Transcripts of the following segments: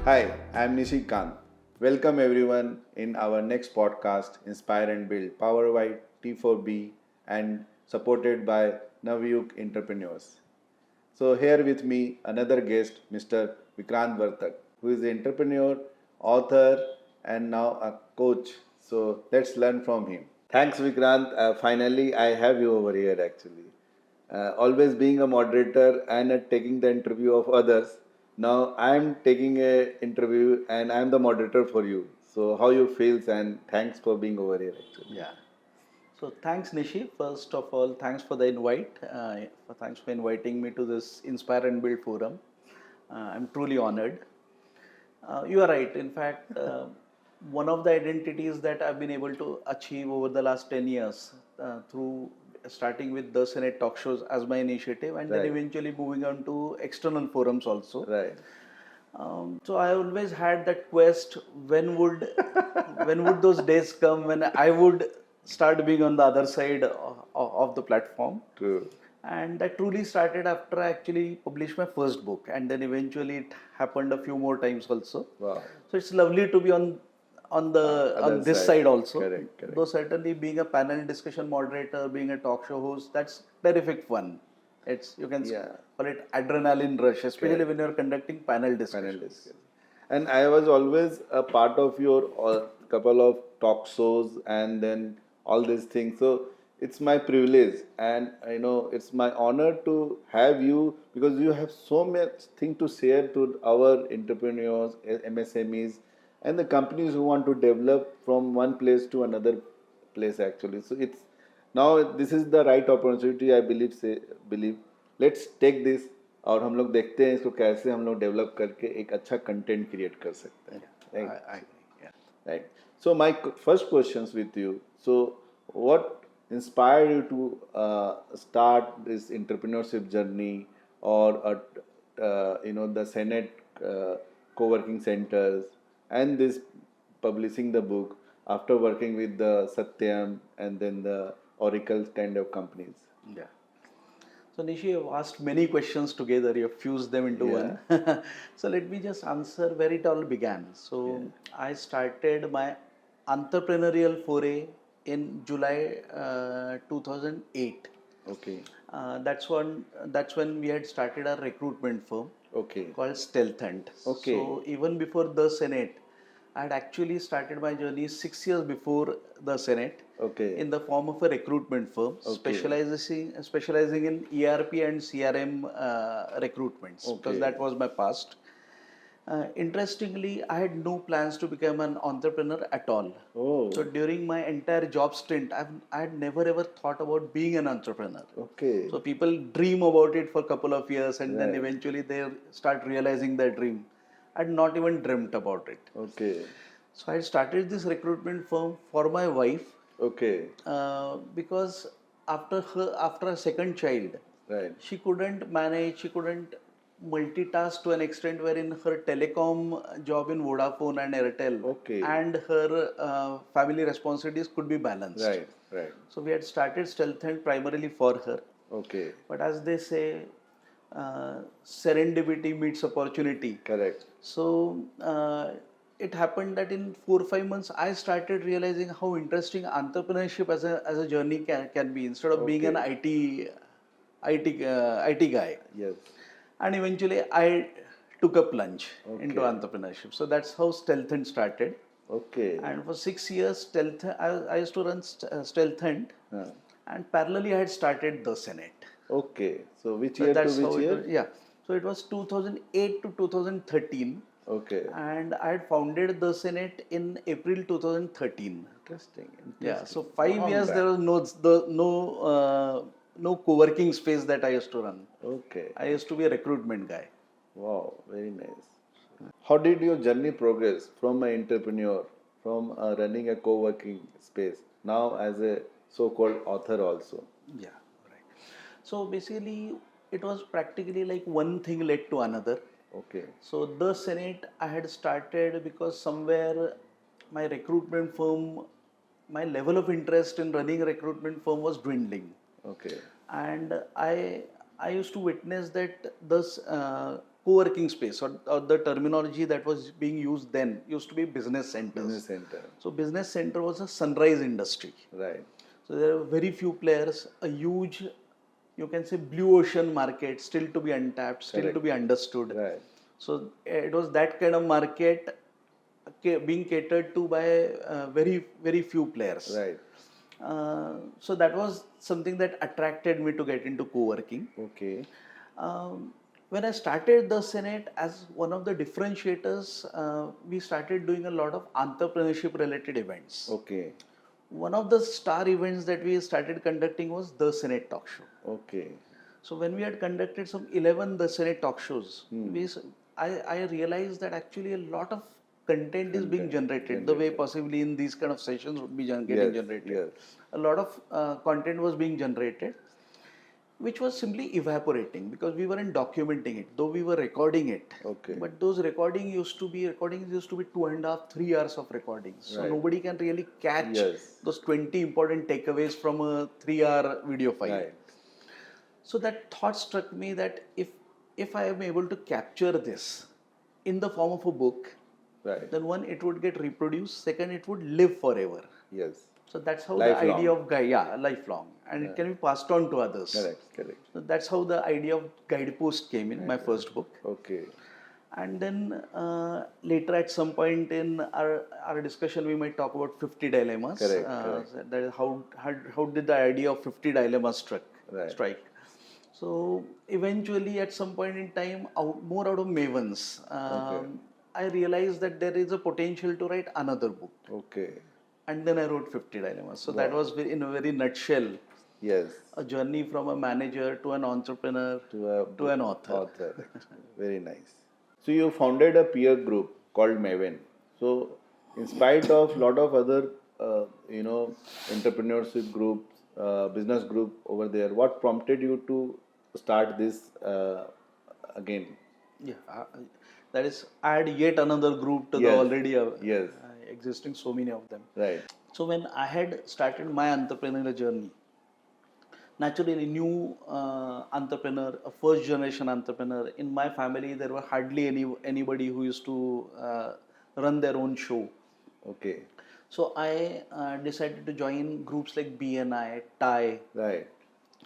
Hi, I'm Nishikant. Welcome everyone in our next podcast, Inspire and Build, powered by T4B and supported by Navyuk Entrepreneurs. So here with me another guest, Mr. Vikrant Vartak, who is an entrepreneur, author, and now a coach. So let's learn from him. Thanks, Vikrant. Finally, I have you over here actually. Always being a moderator and taking the interview of others. Now I am taking a interview and I am the moderator for you. So how you feels and thanks for being over here actually. Yeah. So thanks, Nishi. First of all, thanks for the invite. Thanks for inviting me to this Inspire and Build forum. I'm truly honored. You are right. In fact, one of the identities that I've been able to achieve over the last 10 years through starting with the Senate talk shows as my initiative and then Right. eventually moving on to external forums also. Right. So I always had that quest: when would those days come when I would start being on the other side of the platform? True. And that truly started after I actually published my first book, and then eventually it happened a few more times also. Wow. So it's lovely to be Other on this side. side also. Correct. Correct. Though certainly being a panel discussion moderator, being a talk show host, that's terrific fun. It's you can Yeah. call it adrenaline rush, especially Correct. when you're conducting panel Panel discussions. discussion. And I was always a part of your couple of talk shows and then all these things. So it's my privilege and I know it's my honor to have you because you have so much thing to share to our entrepreneurs, MSMEs, and the companies who want to develop from one place to another place actually. So it's now this is the right opportunity I believe let's take this और हम लोग देखते हैं इसको कैसे हम लोग develop करके एक अच्छा कंटेंट क्रिएट कर सकते हैं right I agree. Yeah. Right so my first questions with you so what inspired you to start this entrepreneurship journey or the Senate co-working centers and this publishing the book after working with the Satyam and then the Oracle kind of companies. Yeah. So Nishi, you've asked many questions together. You've fused them into one. So let me just answer where it all began. So I started my entrepreneurial foray in July 2008. Okay. That's when we had started our recruitment firm Okay. called Stealth Hunt. Okay. So even before the Senate, I had actually started my journey 6 years before the Senate. Okay. In the form of a recruitment firm, specializing in ERP and CRM recruitments, because that was my past. Interestingly, I had no plans to become an entrepreneur at all. Oh. So during my entire job stint, I had never ever thought about being an entrepreneur. Okay. So people dream about it for a couple of years and then eventually they start realizing their dream. I had not even dreamt about it. Okay. So I started this recruitment firm for my wife. Okay. Because after a second child, Right. she couldn't manage, she couldn't multitask to an extent wherein her telecom job in Vodafone and Airtel Okay. and her family responsibilities could be balanced. Right. Right. So we had started Stealth Hunt primarily for her. Okay. But as they say, serendipity meets opportunity. Correct. So it happened that in 4 or 5 months I started realizing how interesting entrepreneurship as a journey can be instead of being an IT guy. Yes. And eventually I took a plunge into entrepreneurship. So that's how Stealth Hunt started. Okay. And for 6 years, I used to run Stealth Hunt, and parallelly I had started the Senate. Okay. So which So year that's to how which it year? was, yeah. So it was 2008 to 2013. Okay. And I had founded the Senate in April 2013. Interesting. Yeah, so 5 years back. there was no co-working space that I used to run. Okay. I used to be a recruitment guy. Wow. Very nice. How did your journey progress from an entrepreneur, from running a co-working space, now as a so-called author also? Yeah, right. So basically, it was practically like one thing led to another. Okay. So the Senate I had started because somewhere my recruitment firm, my level of interest in running a recruitment firm was dwindling. Okay. And I used to witness that this co-working space, or the terminology that was being used then used to be business centers. Business center. So business center was a sunrise industry. Right. So there are very few players, a huge, you can say, blue ocean market still to be untapped, still Correct. to be understood. Right. So it was that kind of market being catered to by very, very few players. Right. So that was something that attracted me to get into co-working. Okay. When I started the Senate, as one of the differentiators, we started doing a lot of entrepreneurship related events. Okay. One of the star events that we started conducting was the Senate talk show. Okay. So when we had conducted some 11 the Senate talk shows, I realized that actually a lot of content is being generated, the way possibly in these kind of sessions would be getting generated. Yes. A lot of content was being generated, which was simply evaporating because we weren't documenting it, though we were recording it. Okay. But those recordings used to be 2.5, 3 hours of recordings. So Right. nobody can really catch Yes. those 20 important takeaways from a 3-hour video file. Right. So that thought struck me that if I am able to capture this in the form of a book, Right. then one, it would get reproduced. Second, it would live forever. Yes. So that's how Lifelong. the idea of lifelong, and it can be passed on to others. Correct. Correct. So that's how the idea of Guideposts came in, my first book. Okay. And then later at some point in our discussion, we might talk about 50 dilemmas. Correct. That is how did the idea of 50 dilemmas strike. So eventually at some point in time, more out of Mavens, I realized that there is a potential to write another book. Okay. And then I wrote 50 dilemmas. So that was in a very nutshell. Yes. A journey from a manager to an entrepreneur to an author. Very nice. So you founded a peer group called Maven. So in spite of lot of other entrepreneurship groups, business group over there, what prompted you to start this again? Yeah, that is add yet another group to the already existing so many of them. Right. So when I had started my entrepreneurial journey, naturally a new entrepreneur, a first generation entrepreneur in my family, there were hardly anybody who used to run their own show. Okay. So I decided to join groups like BNI, TIE. Right.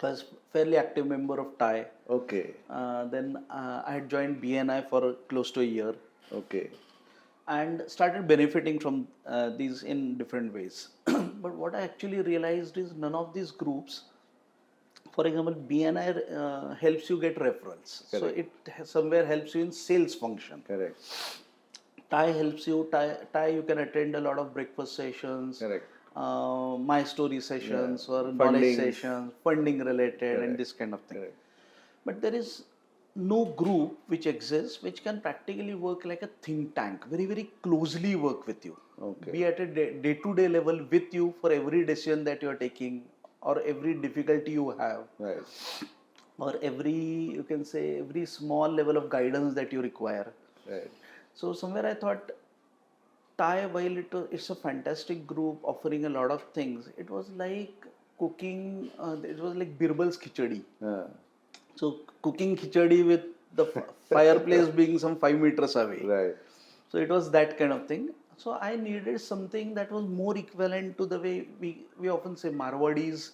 I was fairly active member of TIE. Okay. Then I had joined BNI for close to a year. Okay. And started benefiting from these in different ways. But what I actually realized is none of these groups, for example, BNI helps you get referrals. Correct. So it somewhere helps you in sales function. Correct. TIE helps you, TIE you can attend a lot of breakfast sessions. Correct. My story sessions or Funding. knowledge sessions, funding related. Correct. And this kind of thing. Correct. But there is no group which exists which can practically work like a think tank, very, very closely work with you. Okay. Be at a day-to-day level with you for every decision that you are taking or every difficulty you have. Right. Or every small level of guidance that you require. Right. So somewhere I thought, TIE, while it's a fantastic group offering a lot of things, it was like cooking, it was like Birbal's khichdi. So cooking khichdi with the fireplace being some 5 meters away. Right. So it was that kind of thing. So I needed something that was more equivalent to the way we often say Marwadis,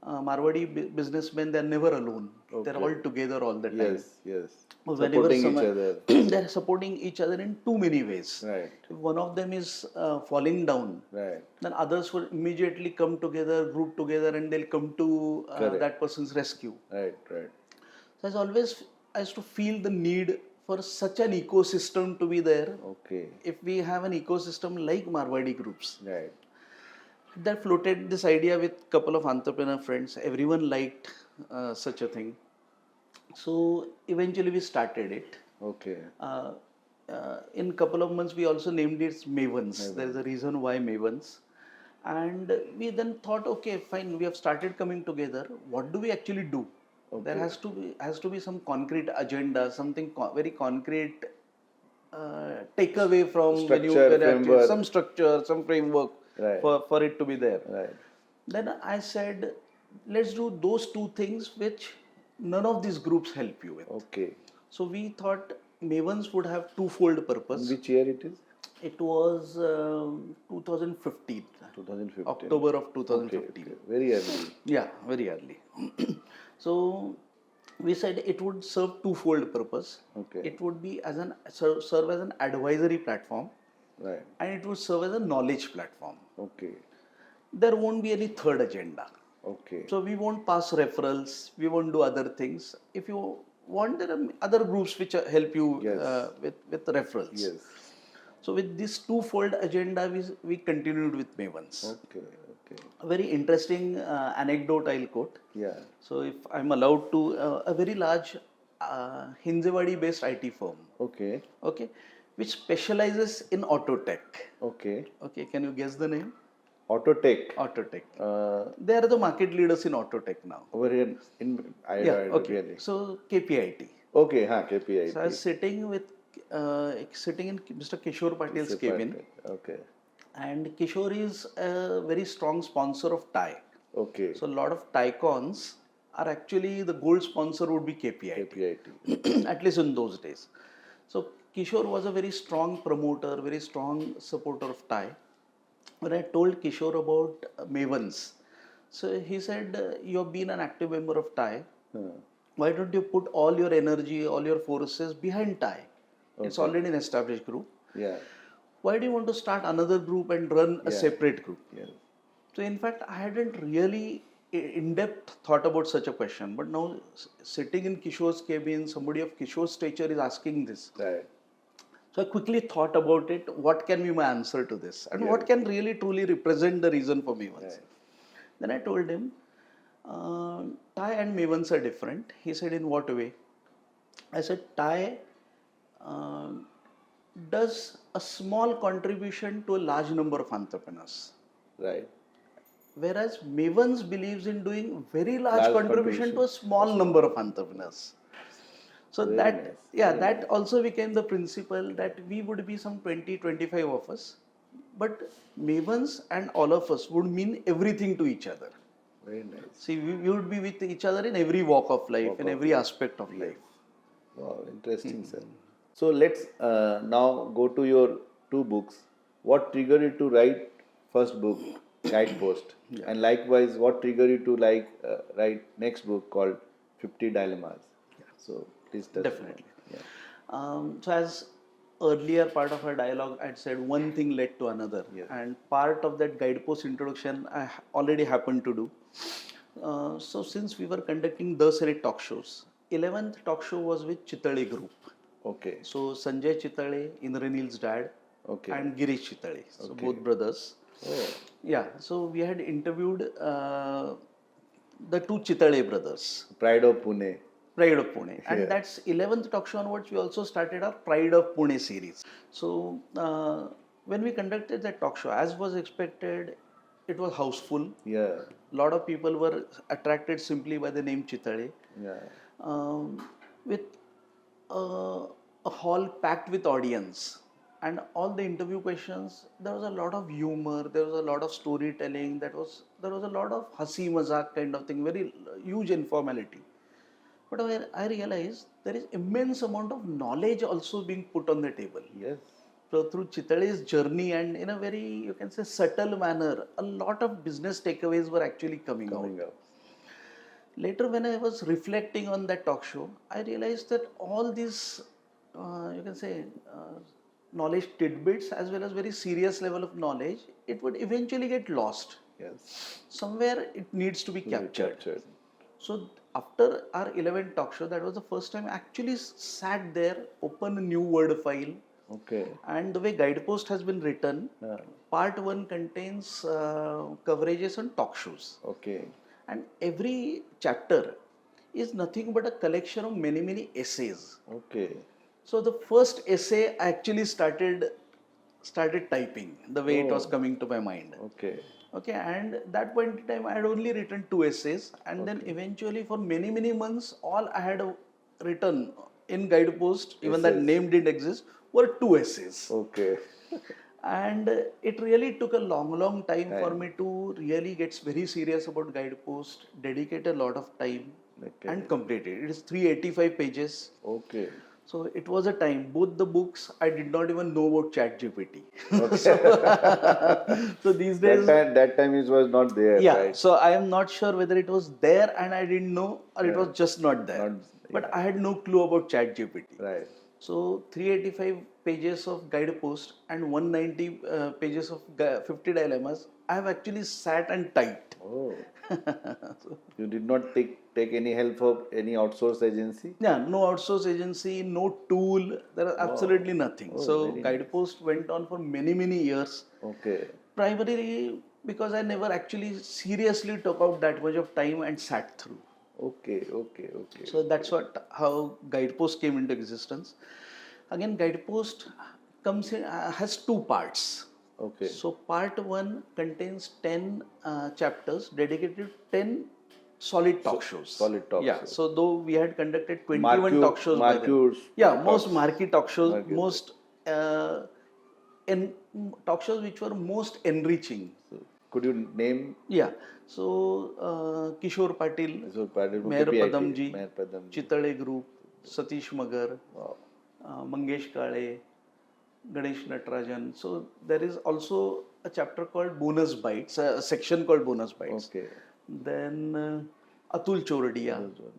Marwadi businessmen, they're never alone. Okay. They're all together all the time. Yes, yes. Whenever Supporting each other. they're supporting each other in too many ways. Right. If one of them is falling down, Right. then others will immediately come together, group together, and they'll come to that person's rescue. Right, right. So I used to feel the need for such an ecosystem to be there. Okay. If we have an ecosystem like Marwadi groups, Right. that floated this idea with a couple of entrepreneur friends. Everyone liked such a thing. So eventually we started it. Okay. In a couple of months, we also named it Mavens. There is a reason why Mavens. And we then thought, okay, fine, we have started coming together. What do we actually do? Okay. There has to be some concrete agenda, something very concrete takeaway from Structure, some structure, some framework. Right. For it to be there. Right. Then I said, let's do those two things which none of these groups help you with. Okay. So we thought, Mavens would have twofold purpose. Which year it is? It was 2015, 2015. October of Okay, 2015. okay. Very early. Yeah, very early. So we said it would serve twofold purpose. Okay. It would be as serve as an advisory platform, Right. and it would serve as a knowledge platform. Okay. There won't be any third agenda. Okay. So we won't pass referrals, we won't do other things. If you want, there are other groups which help you Yes. with referrals. Yes. So with this twofold agenda, we continued with Mavens. Okay. Okay. A very interesting anecdote I'll quote. Yeah. So if I'm allowed to, a very large Hinjewadi-based IT firm, Okay. okay, which specializes in auto tech. Okay. Okay, can you guess the name? Autotech. Auto tech. Uh, They are the market leaders in auto tech now. over here in Yeah, I okay. really. So KPIT. Okay. KPI. So I was sitting in Mr. Kishore Patil's cabin, Okay. and Kishore is a very strong sponsor of TIE. Okay. So a lot of TICons are actually the gold sponsor would be KPIT, KPIT. at least in those days. So Kishore was a very strong promoter, very strong supporter of TIE. When I told Kishore about Mavens, so he said, you have been an active member of TIE. Why don't you put all your energy, all your forces behind TIE? It's already an established group. Yeah. Why do you want to start another group and run a separate group? Yeah. So in fact, I hadn't really in-depth thought about such a question. But now sitting in Kishore's cabin, somebody of Kishore's stature is asking this. Right. So I quickly thought about it. What can be my answer to this? And what can really truly represent the reason for Mavens? Right. Then I told him, TIE and Mavens are different. He said, in what way? I said, TIE does a small contribution to a large number of entrepreneurs. Right. Whereas Mavens believes in doing very large Large contribution to a small number of entrepreneurs. So Very that, nice. yeah, that also became the principle that we would be some 20, 25 of us. But Mavens and all of us would mean everything to each other. Very nice. See, we would be with each other in every walk of life, in every aspect of life. Wow, interesting, sir. So let's now go to your two books. What triggered you to write first book, Guidepost, and likewise, what triggered you to write next book called 50 Dilemmas? So please touch on Definitely. it. Yeah. So as earlier part of our dialogue, I'd said one thing led to another, and part of that Guidepost introduction I already happened to do. So since we were conducting the Senate talk shows, 11th talk show was with Chitale group. Okay. So Sanjay Chitale, Indranil's dad, Okay. and Girish Chitale, so both brothers. Oh. Yeah, so we had interviewed the two Chitale brothers, Pride of Pune. Pride of Pune, and that's 11th talk show onwards. We also started our Pride of Pune series. So when we conducted that talk show, as was expected, it was houseful. Yeah. A lot of people were attracted simply by the name Chitale. Yeah. With a hall packed with audience, and all the interview questions, there was a lot of humor, there was a lot of storytelling, there was a lot of hasi mazak kind of thing, very huge informality. But I realized there is immense amount of knowledge also being put on the table. Yes. So through Chitale's journey, and in a very, you can say, subtle manner, a lot of business takeaways were actually coming out. Later, when I was reflecting on that talk show, I realized that all these, you can say, knowledge tidbits as well as very serious level of knowledge, it would eventually get lost. Yes. Somewhere it needs to be captured. So after our 11th talk show, that was the first time I actually sat there, opened a new Word file. Okay. And the way Guidepost has been written, part 1 contains coverages on talk shows. Okay. And every chapter is nothing but a collection of many, many essays. Okay. So the first essay I actually started typing the way it was coming to my mind. Okay. Okay, and that point in time I had only written 2 essays, and then eventually for many, many months all I had written in Guidepost, even that name didn't exist, were 2 essays. Okay. And it really took a long time for me to really get very serious about Guidepost, dedicate a lot of time and complete it. It is 385 pages. Okay. So it was a time, both the books, I did not even know about ChatGPT. Okay. So these days, that time it was not there, yeah, right? so I am not sure whether it was there and I didn't know or it Yeah. was just not there. Not, But yeah. I had no clue about ChatGPT. Right. So 385 pages of Guideposts and 190 pages of 50 dilemmas, I have actually sat and typed. Oh. So, You did not take any help of any outsource agency? yeah, no outsource agency, no tool, there are Wow. absolutely nothing. Oh, So very nice. Guidepost went on for many, many years. Okay. Primarily because I never actually seriously took out that much of time and sat through. Okay. Okay. Okay. So that's what how Guidepost came into existence. Again, Guidepost comes in has two parts. Okay. So part one contains 10 chapters dedicated to 10 solid talk shows. Solid talk Yeah. shows. So though we had conducted 21 talk shows by then. Marcus Yeah, talks. most marquee talk shows, Marquee. most talk shows which were most enriching. So, could you name Yeah. So Kishore Patil, Kishore Patil, Meher KPIT, Padamji, Meher Padamji. Chitale Group, Satish Magar, Wow. Mangesh Kale, Ganesh Natarajan. So there is also a chapter called Bonus Bites, a section called Bonus Bites. Okay. Then Atul Choradia. Those one,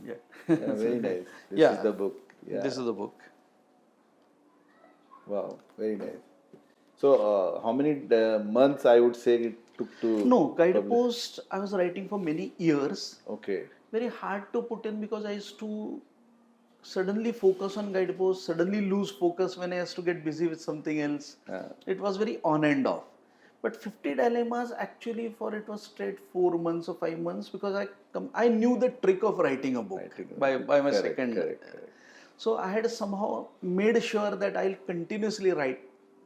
Yeah. yeah, very nice. This Yeah. is the book. Yeah. This is the book. Wow, very nice. So, how many months I would say it took to No, publish? Guidepost I was writing for many years. Okay. Very hard to put in because I used to suddenly focus on Guidepost, suddenly lose focus when I used to get busy with something else. It was very on and off. But 50 dilemmas actually for it was straight 4 months or 5 months because I knew the trick of writing a book by my Correct, second. correct, correct. So I had somehow made sure that I'll continuously write.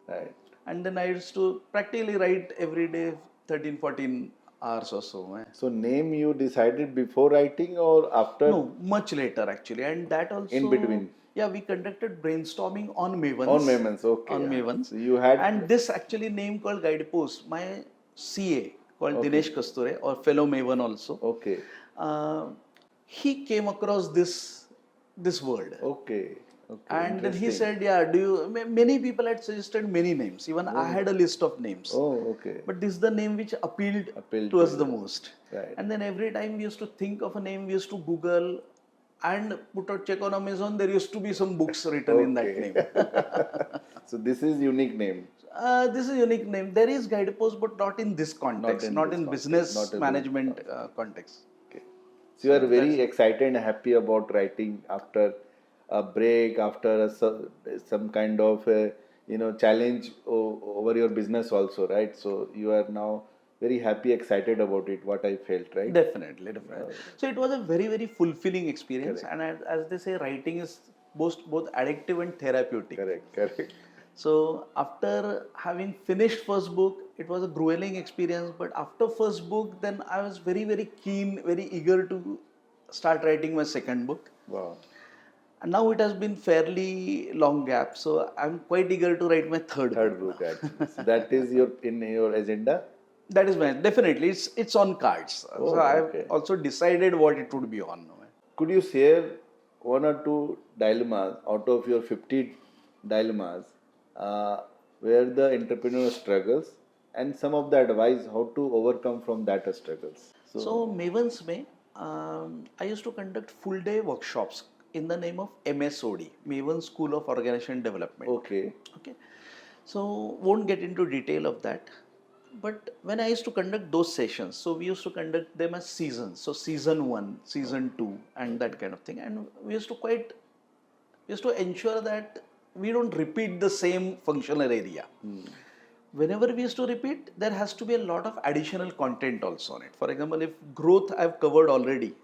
Right. And then I used to practically write every day 13, 14 hours or so. So, name you decided before writing or after? No, much later actually. And that also. In between? Yeah, we conducted brainstorming on Mavens. On Mavens, okay. On Mavens. So you had. And this actually name called Guidepost, my CA called Dinesh Kasture or fellow Maven also. Okay. He came across this word. Okay. Okay. And then he said, yeah, many people had suggested many names. Even I had a list of names. Oh, okay. But this is the name which appealed to us the most. Right. And then every time we used to think of a name, we used to Google and put out check on Amazon. There used to be some books written in that name. So this is unique name. This is a unique name. There is Guidepost, but not in this context, not in business management context. Okay. So you are very excited and happy about writing after a break, after some kind of challenge over your business also, right? So you are now very happy, excited about it. What I felt, right? Definitely. So it was a very, very fulfilling experience, and as they say, writing is both addictive and therapeutic. Correct. So after having finished first book, it was a grueling experience. But after first book, then I was very, very keen, very eager to start writing my second book. Wow. And now it has been fairly long gap, so I'm quite eager to write my third book. Actually. So that is in your agenda. That is definitely it's on cards. So I've also decided what it would be on. Could you share one or two dilemmas out of your 50 dilemmas where the entrepreneur struggles and some of the advice how to overcome from that struggles? So Mavens May, I used to conduct full day workshops in the name of MSOD, Maven School of Organization Development. Okay. So won't get into detail of that. But when I used to conduct those sessions, so we used to conduct them as seasons. So season 1, season 2 and that kind of thing. And we used to ensure that we don't repeat the same functional area. Whenever we used to repeat, there has to be a lot of additional content also on it. For example, if growth I've covered already,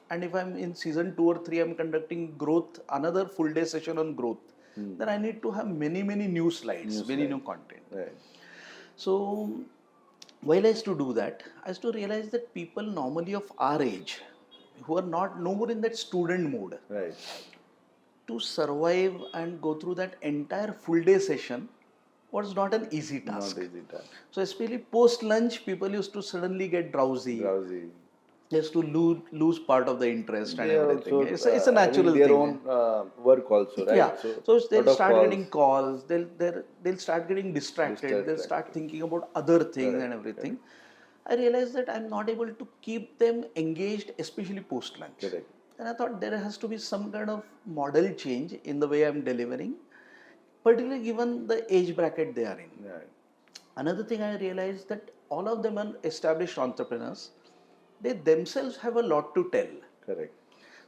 and if I'm in season 2 or 3, I'm conducting growth, another full day session on growth, then I need to have many new slides, new content. Right. So while I used to do that, I used to realize that people normally of our age, who are not no more in that student mode, Right. to survive and go through that entire full day session was not an easy task. Not easy task. So especially post lunch, people used to suddenly get drowsy. just to lose part of the interest and They are everything. also It's a having natural their thing. own work also, right? Yeah, So so lot they'll of start calls, getting calls. They'll start getting distracted. They'll start distracted. thinking about other things and Correct, everything. correct, I realized that I'm not able to keep them engaged, especially post lunch. correct. And I thought there has to be some kind of model change in the way I'm delivering, particularly given the age bracket they are in. Right, Another thing I realized that all of them are established entrepreneurs. They themselves have a lot to tell. correct.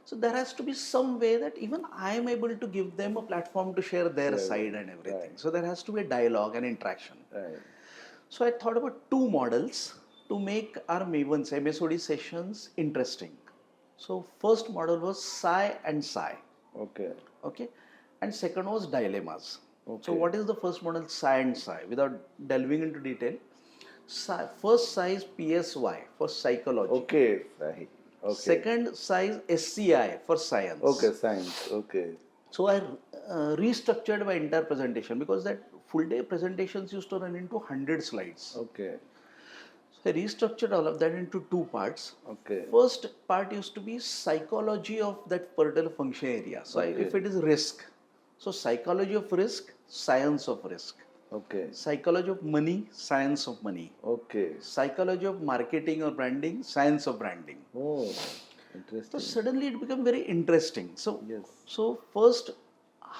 So there has to be some way that even I am able to give them a platform to share their Share side them. and everything. Right, So there has to be a dialogue and interaction. right. So I thought about two models to make our Mavens MSOD sessions interesting. So first model was Psi and Psi, Okay, okay, and second was dilemmas. So okay, what is the first model, Psi and Psi? Without delving into detail, first Psi is PSY for psychology. okay, right. Okay, Second Psi is SCI for okay, science. science. Okay, So I restructured my entire presentation because that full day presentations used to run into 100 slides. okay, So I restructured all of that into two parts. okay, First part used to be psychology of that particular function area. So okay, if it is risk, so psychology of risk, science of risk. okay, Psychology of money, science of money. okay. Psychology of marketing or branding, science of branding. Oh, So interesting. suddenly it became very interesting. So, Yes. so first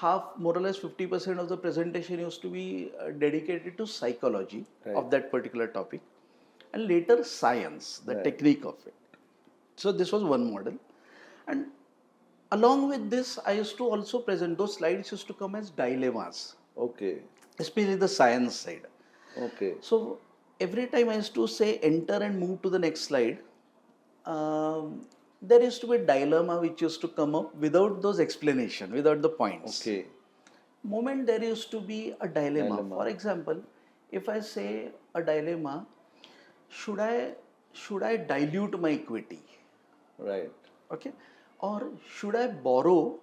half, more or less 50% of the presentation used to be dedicated to psychology Right, of that particular topic, and later science, the right. technique of it. So this was one model, and along with this, I used to also present those slides used to come as dilemmas, Okay, especially the science side. okay, So every time I used to say enter and move to the next slide, there used to be a dilemma which used to come up without those explanation, without the points. okay. Moment there used to be a dilemma. Dilemma. For example, if I say a dilemma, should I should I dilute my equity, Right. okay, or should I borrow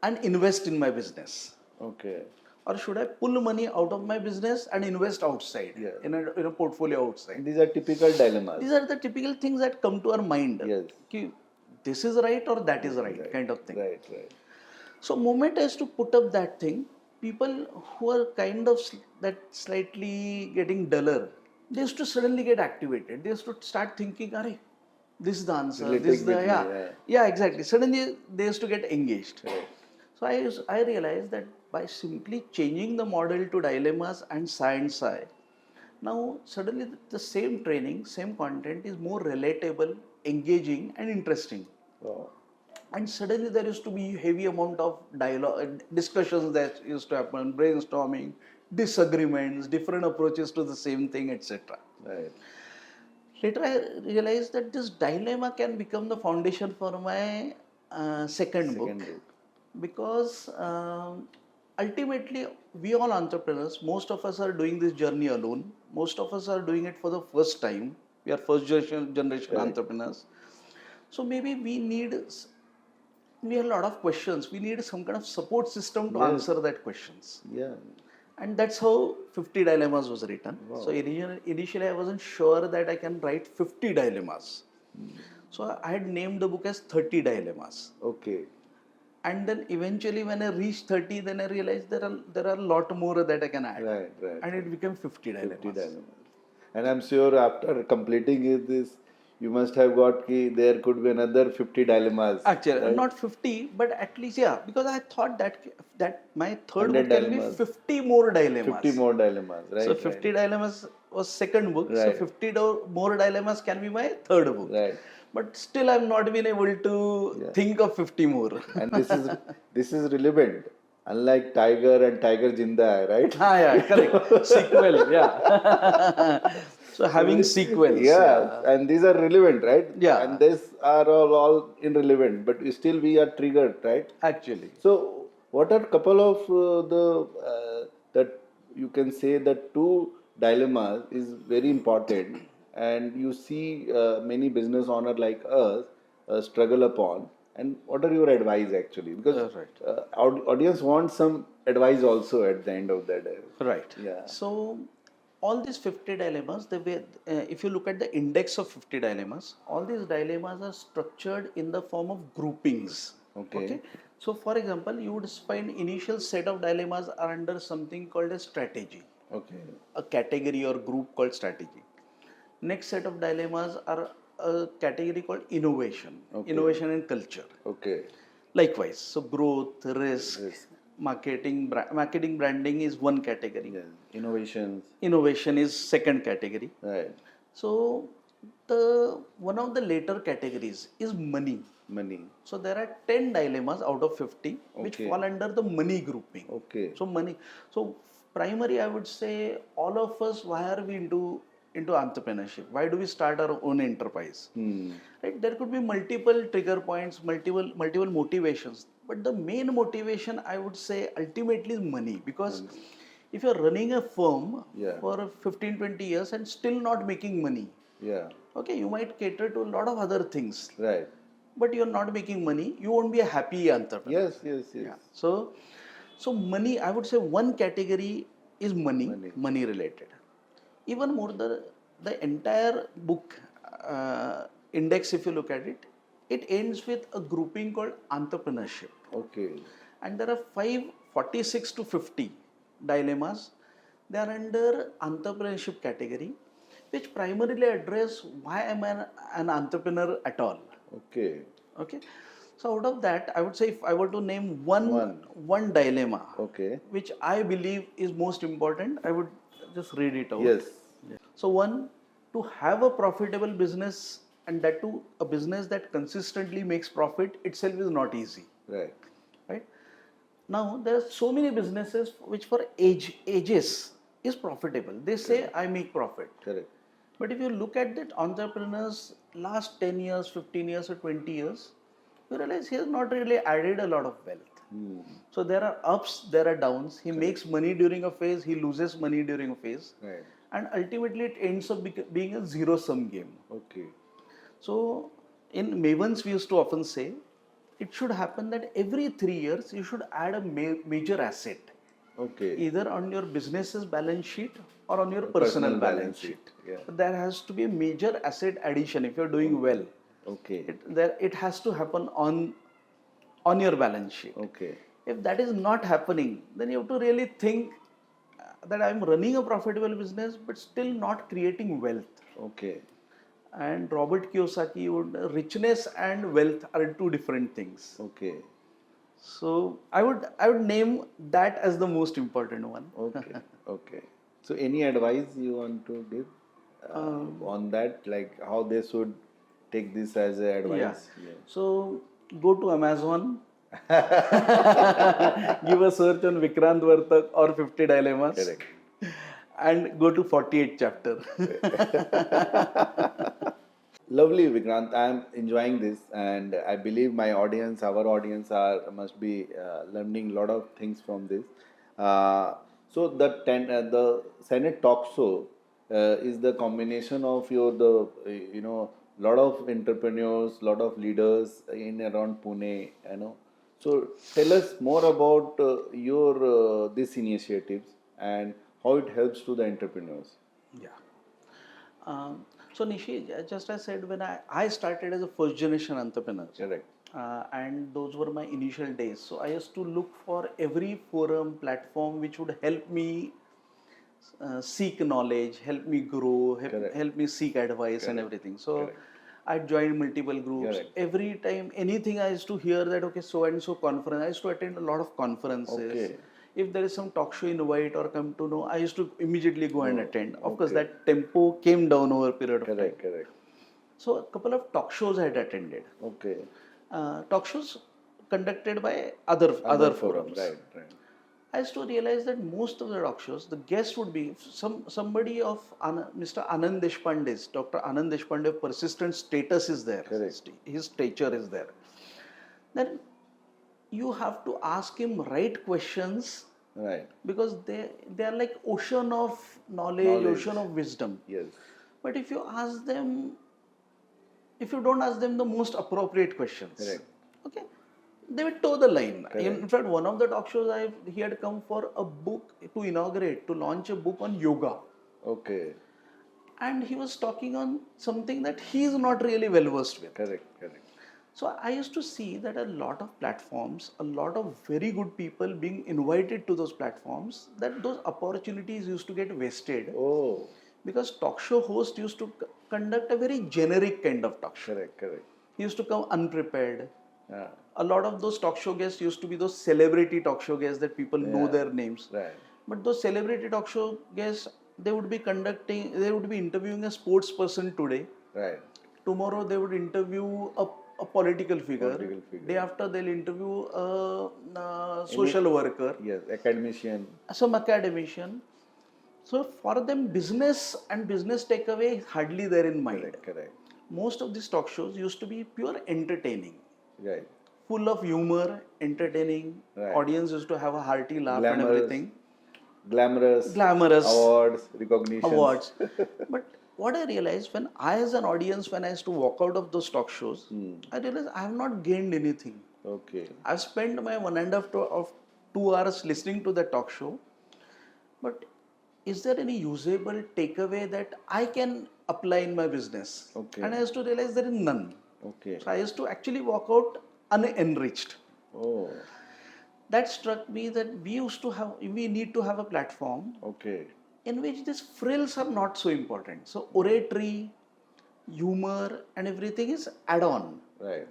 and invest in my business? Okay. Or should I pull money out of my business and invest outside Yeah. in a portfolio outside? These are typical dilemmas. These are the typical things that come to our mind. Yes. Ki, this is right or that is right, Right. kind of thing. Right. Right. So, moment I used to put up that thing, people who are kind of that slightly getting duller, they used to suddenly get activated. They used to start thinking, "Arey, this is the answer. This is Relating the with me. yeah, Yeah. yeah, exactly." Suddenly they used to get engaged. Right. So I realized that by simply changing the model to dilemmas and science side, now suddenly the same training, same content is more relatable, engaging, and interesting. Wow. And suddenly there used to be heavy amount of dialogue, discussions that used to happen, brainstorming, disagreements, different approaches to the same thing, etc. Right. Later, I realized that this dilemma can become the foundation for my second Second book, book. because ultimately, we all entrepreneurs, most of us are doing this journey alone. Most of us are doing it for the first time. We are first generation Correct. entrepreneurs. So maybe we have a lot of questions. We need some kind of support system to Yes. answer that questions. Yeah. And that's how 50 dilemmas was written. Wow. So initially I wasn't sure that I can write 50 dilemmas. So I had named the book as 30 dilemmas. Okay. And then eventually when I reached 30, then I realized there are a lot more that I can add. Right. Right. And it became 50 dilemmas. 50 dilemmas. And I'm sure after completing this, you must have got there could be another 50 dilemmas. Actually, Right? not 50, but at least, yeah, because I thought that my third 100 book can be dilemmas. 50 more dilemmas. 50 more dilemmas. Right. So 50 dilemmas was second book. So Right. 50 more dilemmas can be my third book. Right. But still, I've not been able to think of 50 more. And this is relevant. Unlike Tiger and Tiger Jinda Hai, right? Yeah, correct. Sequel, yeah. So having sequels. Yeah, and these are relevant, right? Yeah. And these are all irrelevant, but still we are triggered, right? Actually. So, what are couple of that you can say that two dilemmas is very important, and you see many business owner like us struggle upon. And what are your advice actually? Because Right. audience wants some advice also at the end of the day. Right. Yeah. So all these 50 dilemmas, if you look at the index of 50 dilemmas, all these dilemmas are structured in the form of groupings. Okay. So for example, you would find initial set of dilemmas are under something called a strategy, Okay. a category or group called strategy. Next set of dilemmas are a category called innovation, Okay. innovation and culture. Okay. Likewise, so growth, risk, Risk. marketing, branding is one category. Yes. Innovations. Innovation is second category. Right. So the one of the later categories is money. Money. So there are 10 dilemmas out of 50 which Okay. fall under the money grouping. Okay. So money. So primary, I would say, all of us, why are we into entrepreneurship? Why do we start our own enterprise? Right? There could be multiple trigger points, multiple motivations, but the main motivation, I would say, ultimately is money. Because if you're running a firm Yeah. for 15-20 years and still not making money, Yeah. okay, you might cater to a lot of other things, Right. but you're not making money, you won't be a happy entrepreneur. Yes. Yes. Yes. Yeah. So money, I would say one category is money, Money. money related. Even more, the entire book index, if you look at it, it ends with a grouping called entrepreneurship. Okay. And there are 46 to 50 dilemmas. They are under entrepreneurship category, which primarily address why am I an entrepreneur at all. Okay. Okay. So out of that, I would say, if I were to name one dilemma, Okay. which I believe is most important, I would just read it out. Yes. So one, to have a profitable business, and that too a business that consistently makes profit itself, is not easy. Right. Right? Now there are so many businesses which for ages is profitable. They say I make profit. Correct. But if you look at that entrepreneur's last 10 years, 15 years or 20 years, you realize he has not really added a lot of wealth. So there are ups, there are downs. He makes money during a phase, he loses money during a phase. Right. And ultimately it ends up being a zero-sum game. Okay. So in Mavens, we used to often say, it should happen that every 3 years you should add a major asset, Okay. either on your business's balance sheet or on your personal balance sheet. Yeah. But there has to be a major asset addition if you're doing well. Okay. It has to happen on your balance sheet. Okay. If that is not happening, then you have to really think that I'm running a profitable business but still not creating wealth. Okay. And Robert Kiyosaki would, richness and wealth are two different things. Okay. So I would name that as the most important one. Okay. Okay. So any advice you want to give on that, like how they should take this as a advice? Yeah. So go to Amazon, give a search on Vikrant Vartak or 50 dilemmas. Correct. And go to 48 chapter. Lovely, Vikrant. I am enjoying this, and I believe my audience, our audience, must be learning a lot of things from this. So the Senate talk show is the combination of lot of entrepreneurs, lot of leaders in around Pune. So tell us more about your these initiatives and how it helps to the entrepreneurs. Yeah. So Nishi, just as I said, when I started as a first generation entrepreneur. Correct. And those were my initial days. So I used to look for every forum, platform which would help me seek knowledge, help me grow, help me seek advice and everything. So I joined multiple groups. Every time anything, I used to hear that, okay, so and so conference. I used to attend a lot of conferences. Okay. If there is some talk show invite or come to know, I used to immediately go and attend. Of course, that tempo came down over a period of time. Correct. So a couple of talk shows I had attended. Okay. Talk shows conducted by other forums. Right. I used to realize that most of the talk shows, the guest would be somebody of Mr. Anand Deshpande's, Dr. Anand Deshpande, persistent status is there. Correct. His stature is there. Then you have to ask him right questions. Right. Because they are like ocean of knowledge, ocean of wisdom. Yes. But if you don't ask them the most appropriate questions, Correct. okay, they will toe the line. In fact, one of the talk shows he had come for a book to launch a book on yoga. Okay. and he was talking on something that he is not really well versed with. Correct. Correct. So I used to see that a lot of platforms, a lot of very good people being invited to those platforms, that those opportunities used to get wasted Oh. because talk show host used to conduct a very generic kind of talk show. Correct. Correct. He used to come unprepared. Yeah. A lot of those talk show guests used to be those celebrity talk show guests that people know Yeah. their names. Right. But those celebrity talk show guests, they would be interviewing a sports person today. Right. Tomorrow they would interview a political figure. Political figure. Day after they'll interview a social worker, Yes. Academician. some academician. So for them, business and business takeaway is hardly there in mind. Correct. Correct. Most of these talk shows used to be pure entertaining, Right. full of humor, entertaining. Right. Audience used to have a hearty laugh and Glamorous. everything. Glamorous. Glamorous. Awards. Recognitions. Awards. But what I realized when I, as an audience, when I used to walk out of those talk shows, I realized I have not gained anything. Okay. I've spent my 1.5 to 2 hours listening to the talk show, but is there any usable takeaway that I can apply in my business? Okay. And I used to realize there is none. Okay. So I used to actually walk out unenriched. Oh. That struck me that we need to have a platform Okay. in which these frills are not so important. So oratory, humor and everything is add-on. Right.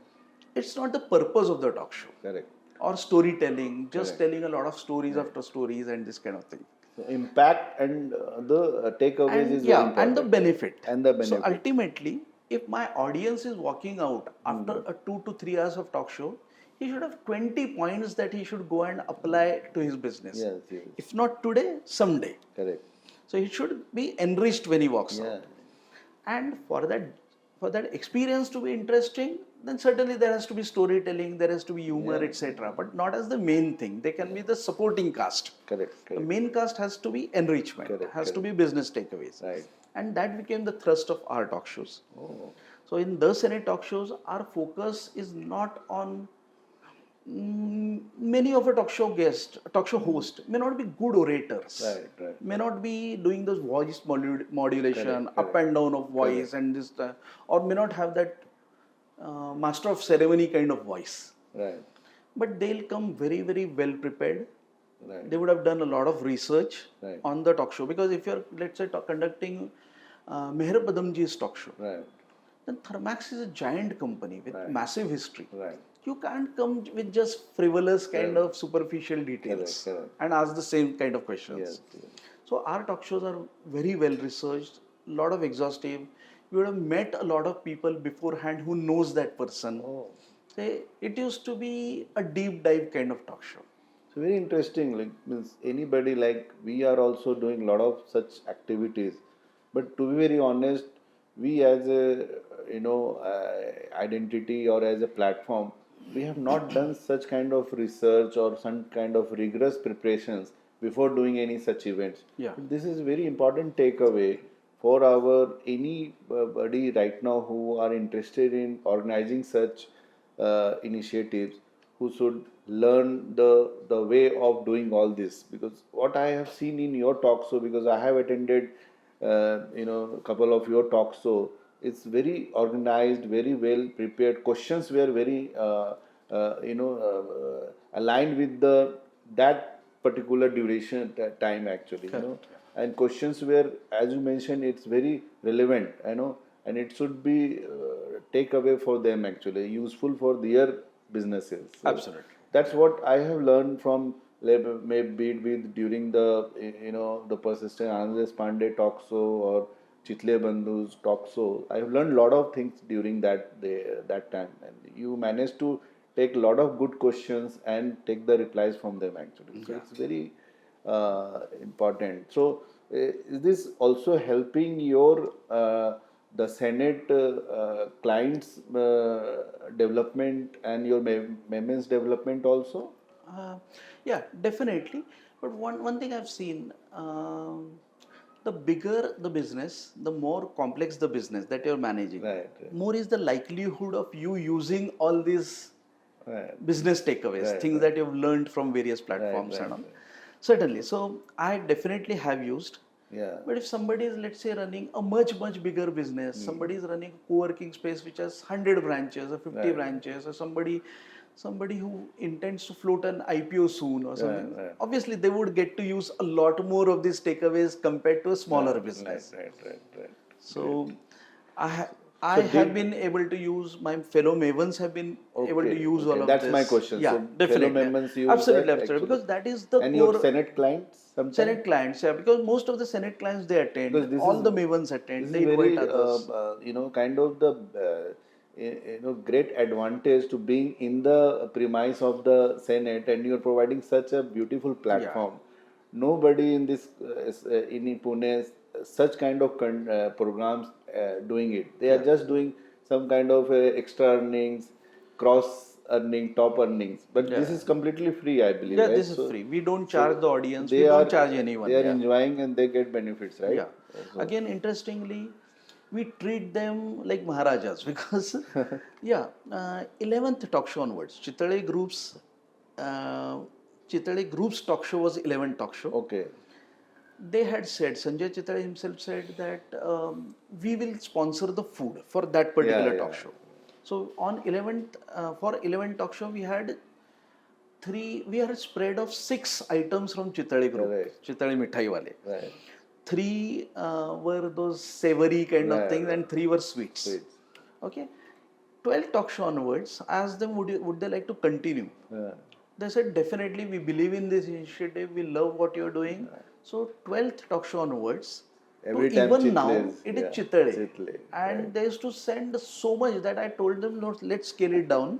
It's not the purpose of the talk show. Correct. Or storytelling, just Correct. telling a lot of stories after stories and this kind of thing. So impact and the takeaways is very important. And the benefit. And the So benefit. ultimately, if my audience is walking out after a 2 to 3 hours of talk show, he should have 20 points that he should go and apply to his business. Yes. Yes. If not today, someday. Correct. So he should be enriched when he walks Yeah. out. And for that experience to be interesting, then certainly there has to be storytelling, there has to be humor, etc. But not as the main thing. They can be the supporting cast. Correct. The Correct. main cast has to be enrichment, Correct, has to be business takeaways. Right. And that became the thrust of our talk shows. Oh. So in the Senate talk shows, our focus is not on many of a talk show host may not be good orators. Right. Right. May not be doing this voice modulation, Correct, up and down of voice and this, or may not have that master of ceremony kind of voice. Right. But they'll come very, very well prepared. Right. They would have done a lot of research Right. on the talk show. Because if you're, let's say, conducting Meher Padamji's talk show, Right. then Thermax is a giant company with massive history. Right. You can't come with just frivolous kind of superficial details Correct. and ask the same kind of questions. Yes. Yes. So our talk shows are very well researched, a lot of exhaustive. You would have met a lot of people beforehand who knows that person. Oh. Say, it used to be a deep dive kind of talk show. So very interesting. Like means anybody, like we are also doing a lot of such activities, but to be very honest, we as a identity or as a platform, we have not done such kind of research or some kind of rigorous preparations before doing any such events. Yeah. This is very important takeaway for our anybody right now who are interested in organizing such initiatives, who should learn the way of doing all this. Because what I have seen in your talk show, because I have attended a couple of your talks, so it's very organized, very well prepared. Questions were very aligned with that particular duration time actually. And questions were, as you mentioned, it's very relevant. And it should be takeaway for them actually, useful for their businesses. So Absolutely. that's what I have learned from maybe with during the the persistent Anand Pandey talk show or Chitle Bandhu's talk show. I have learned a lot of things during that time, and you managed to take a lot of good questions and take the replies from them actually. So it's very important. So is this also helping your the Senate clients development and your Mavens development also? Yeah, definitely. But one thing I've seen, the bigger the business, the more complex the business that you're managing. Right. More is the likelihood of you using all these business takeaways, things that you've learned from various platforms and all. Certainly. So I definitely have used. Yeah. But if somebody is, let's say, running a much bigger business, somebody is running a co-working space which has 100 branches or 50 Right. branches, or somebody who intends to float an IPO soon or something, Right. obviously they would get to use a lot more of these takeaways compared to a smaller business. Right. So I ha- So I have been able to use, my fellow Mavens have been able to use all of That's my this. question. Yeah, So fellow definitely. members use Absolutely, that absolutely. actually, Because that is the and your core Senate clients sometimes, Senate clients, yeah, because most of the Senate clients they attend, because this all is the Mavens this attend, is they invite very others. kind of the great advantage to being in the premise of the Senate, and you are providing such a beautiful Yeah, platform. Nobody in this in Pune such kind of programs doing it. They are yeah, just doing some kind of extra earnings, cross earning, top earnings. But this yeah. is completely free, I believe, Yeah, right? this is So free. We don't charge so the audience, we they don't are charge they anyone. are Yeah. enjoying and they get benefits, right? Yeah. So Again, interestingly, we treat them like Maharajas because, yeah, 11th talk show onwards, uh, Chitale Group's talk show was 11th talk show. okay, They had said, Sanjay Chitale himself said that we will sponsor the food for that particular talk yeah, show. So on 11th, for 11th talk show, we had a spread of 6 items from Chitale Group, correct, Chitale Mithai Wale. right, Three were those savory kind of things, right, and three were sweets. sweets, Okay. 12 talk show onwards, I asked them, would they like to continue? yeah. They said, definitely, we believe in this initiative, we love what you're doing. So 12th talk show onwards, to Every time even now, Chitles, it is yeah, Chitale. Chitle, right, And they used to send so much that I told them, no, let's scale it down.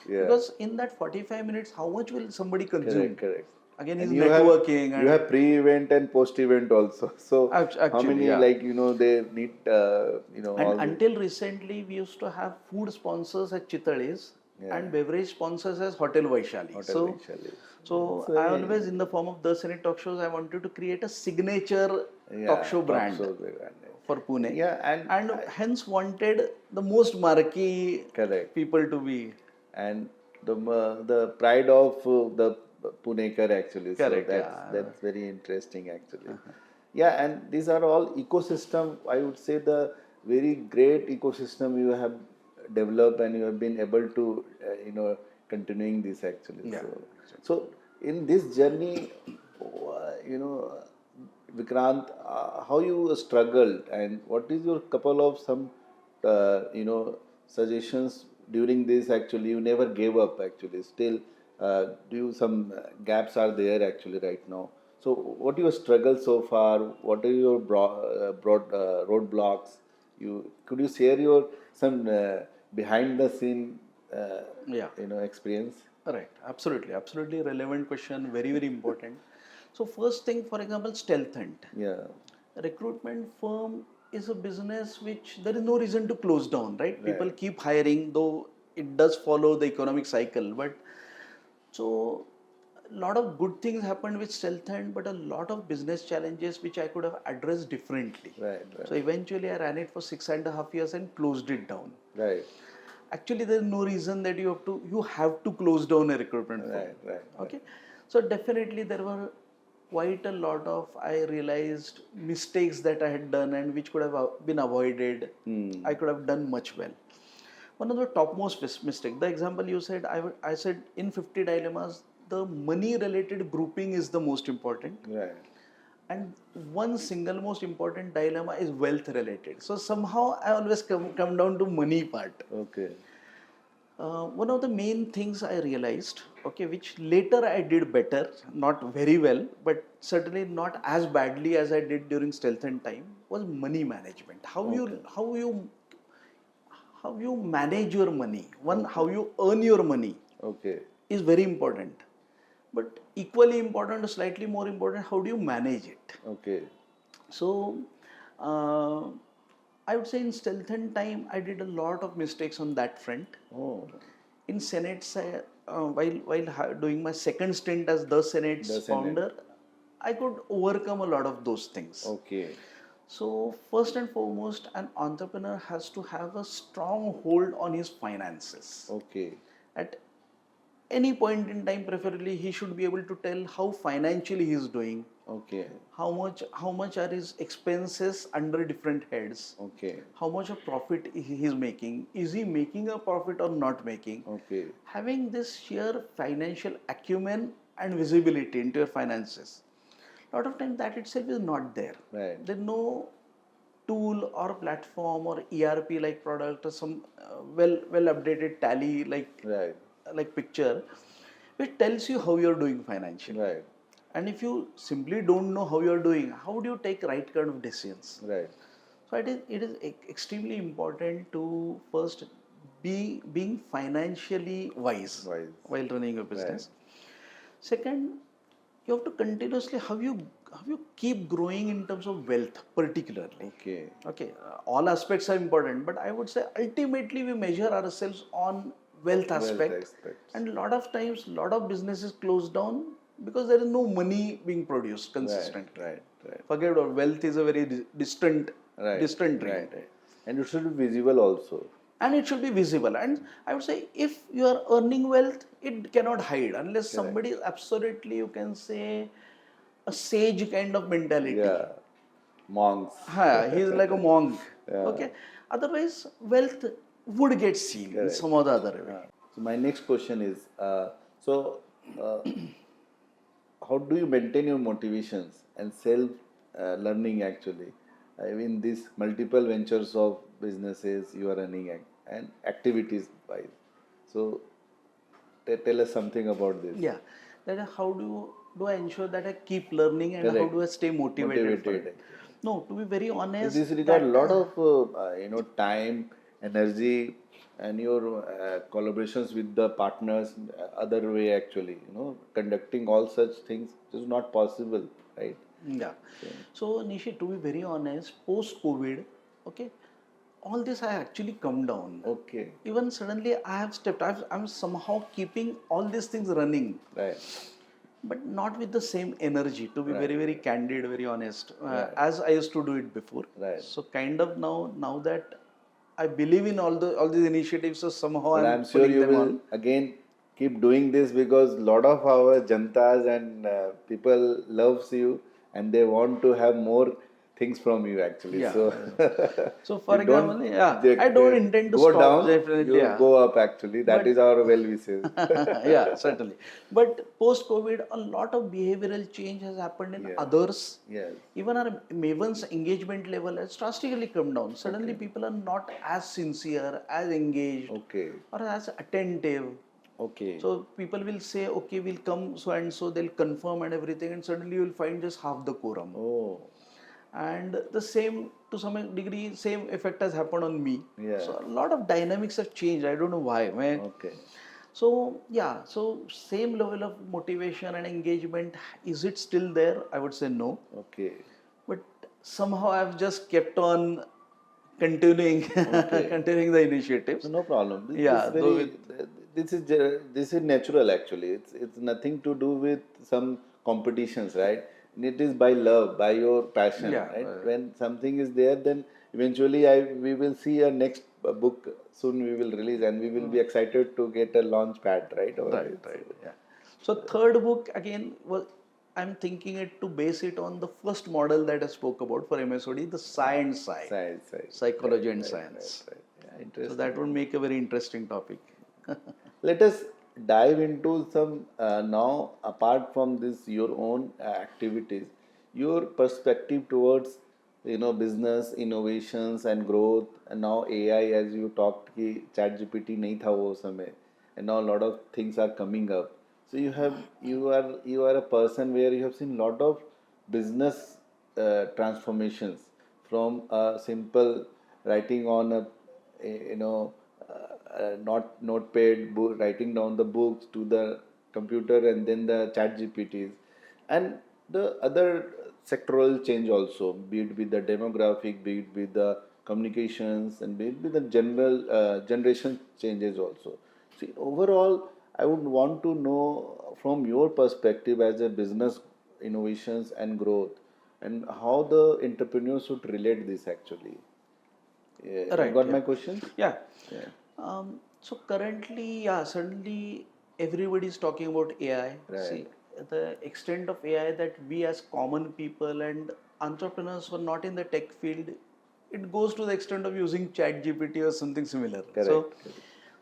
yeah, Because in that 45 minutes, how much will somebody consume? correct. Again, he's And networking you and have pre-event and post-event also. So how actually, many yeah. like they need And all the until recently, we used to have food sponsors at Chitale's yeah and beverage sponsors as Hotel Vaishali. hotel initially. It's So I very always, in the form of the Senate talk shows, I wanted to create a signature talk yeah show top brand so big and for Pune, yeah and hence wanted the most marquee correct. people to be And the pride of the Punekar actually. So correct. Yeah, that's very interesting actually. Yeah, and these are all ecosystem. I would say the very great ecosystem you have developed and you have been able to continuing this actually. yeah. So in this journey, Vikrant, how you struggled and what is your couple of some suggestions during this actually you never gave up actually still do you some gaps are there actually right now, so what your struggle so far, what are your broad roadblocks, you could you share your some behind the scene Yeah. experience. Right, absolutely relevant question, very important. So first thing, for example, stealth hunt. Yeah, Recruitment firm is a business which there is no reason to close down, right? People right, keep hiring, though it does follow the economic cycle. But so a lot of good things happened with stealth hunt, but a lot of business challenges which I could have addressed differently. right, So eventually, I ran it for 6.5 years and closed it down. right, Actually, there is no reason that you have to close down a recruitment firm. right, Okay, so definitely there were quite a lot of, I realized, mistakes that I had done and which could have been avoided. I could have done much well. One of the topmost mistake, the example you said, I said in 50 dilemmas, the money related grouping is the most important, right, and one single most important dilemma is wealth related. So somehow I always come down to money part. okay, One of the main things I realized, okay, which later I did better, not very well, but certainly not as badly as I did during stealth and time, was money management. How you okay, how you how you manage your money. One, okay, how you earn your money okay, is very important, but equally important, or slightly more important, how do you manage it? okay, So, uh, I would say in stealth and time, I did a lot of mistakes on that front. oh, In Senate's, while doing my second stint as the Senate's the Senate, founder, I could overcome a lot of those things. okay, So first and foremost, an entrepreneur has to have a strong hold on his finances okay, at any point in time, preferably he should be able to tell how financially he is doing, Okay. how much are his expenses under different heads, Okay. how much of profit he is making, is he making a profit or not making. Okay. Having this sheer financial acumen and visibility into your finances, a lot of times that itself is not there. Right. There's no tool or platform or ERP like product or some well updated tally Right. like picture which tells you how you're doing financially. Right. And if you simply don't know how you're doing, how do you take right kind of decisions? Right. So it is extremely important to first being financially wise Wise. while running a Right. business. Second, you have to continuously how you keep growing in terms of wealth particularly. Okay. Okay, all aspects are important, but I would say ultimately we measure ourselves on wealth aspect. Aspects. And a lot of times, a lot of businesses close down because there is no money being produced Right. consistently. Right. Right. Forget about wealth is a very distant Right. distant dream. Right. Right. And it should be visible also. And it should be visible. And I would say if you are earning wealth, it cannot hide unless somebody is absolutely, you can say, a sage kind of mentality. Yeah. Monks. He is like a monk. Yeah. Okay. Otherwise, wealth would get seen in Correct. some or the other way. So my next question is, so uh, how do you maintain your motivations and self learning actually? I mean, these multiple ventures of businesses you are running and activities wise. So tell us something about this. Yeah. That is how do I ensure that I keep learning and how Correct. do I stay motivated for Motivated, it? actually. No, to be very So honest, this requires a lot that of time, energy, and your collaborations with the partners. Other way actually, conducting all such things is not possible, right? yeah. So Nishi, to be very honest, post COVID, okay, all this I actually come down. Okay, Even suddenly I have stepped. I'm somehow keeping all these things running, right, but not with the same energy. To be very very candid, very honest, Right. as I used to do it before. right. So kind of now that I believe in all these initiatives, so somehow But I'm I'm sure pulling you them will on. again keep doing this because lot of our jantas and people loves you and they want to have more things from you actually. Yeah. So So for you don't example, yeah, I don't intend to go stop. down, Definitely, you yeah. go up actually. That But is our well wishes. yeah, certainly. But post COVID, a lot of behavioral change has happened in Yes. others. Yes. Even our Mavens engagement level has drastically come down. Suddenly, people are not as sincere, as engaged, Okay. or as attentive. Okay. So people will say, okay, we'll come so and so, they'll confirm and everything, and suddenly you'll find just half the quorum. Oh. And the same, to some degree, same effect has happened on me. Yeah. So a lot of dynamics have changed. I don't know why. Okay. So yeah, so same level of motivation and engagement, is it still there? I would say no. Okay. But somehow I've just kept on continuing Okay. continuing the initiatives. No problem. Yeah, though with This is natural actually. It's nothing to do with some competitions, right? It is by love, by your passion, yeah, right? When something is there, then eventually we will see a next book soon we will release, and we will be excited to get a launch pad, right? Over right, this. right, yeah. So third book again was, I'm thinking it to base it on the first model that I spoke about for MSOD, the science side, Science. psychology and Right. science. Yeah, So interesting. that would make a very interesting topic. Let us dive into some now, apart from this, your own activities, your perspective towards business innovations and growth, and now AI, as you talked कि chat GPT नहीं था वो समय, and now a lot of things are coming up. So you are a person where you have seen lot of business transformations from a simple writing on not notepad book, writing down the books to the computer and then the chat GPTs and the other sectoral change also, be it with the demographic, be it with the communications, and be it with the general generation changes also. See, overall, I would want to know from your perspective as a business innovations and growth, and how the entrepreneurs should relate this actually. You Right, got yeah. my question? Yeah. Yeah. So currently, yeah, certainly everybody is talking about AI. Right. See, the extent of AI that we as common people and entrepreneurs who are not in the tech field, it goes to the extent of using Chat GPT or something similar. So, Correct.